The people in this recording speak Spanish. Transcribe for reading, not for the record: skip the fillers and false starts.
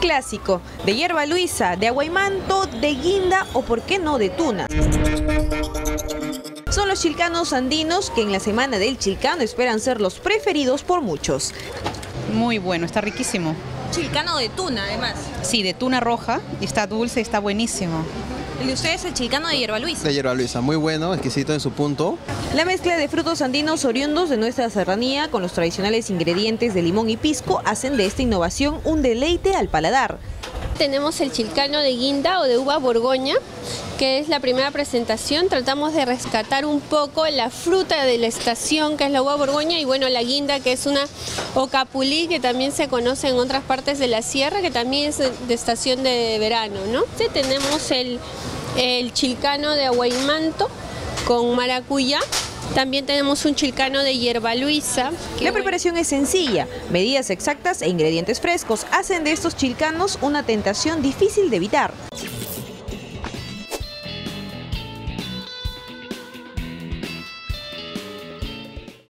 clásico, de hierba luisa, de aguaymanto, de guinda o por qué no de tuna. Son los chilcanos andinos que en la semana del chilcano esperan ser los preferidos por muchos. Muy bueno, está riquísimo. Chilcano de tuna además. Sí, de tuna roja, y está dulce y está buenísimo. El de ustedes es el chilcano de hierba luisa. De hierba luisa, muy bueno, exquisito en su punto. La mezcla de frutos andinos oriundos de nuestra serranía con los tradicionales ingredientes de limón y pisco hacen de esta innovación un deleite al paladar. Tenemos el chilcano de guinda o de uva borgoña, que es la primera presentación. Tratamos de rescatar un poco la fruta de la estación, que es la uva borgoña, y bueno, la guinda, que es una ocapulí, que también se conoce en otras partes de la sierra, que también es de estación de verano, ¿no? Tenemos el chilcano de aguaymanto con maracuyá. También tenemos un chilcano de hierba luisa. La preparación es sencilla, medidas exactas e ingredientes frescos hacen de estos chilcanos una tentación difícil de evitar.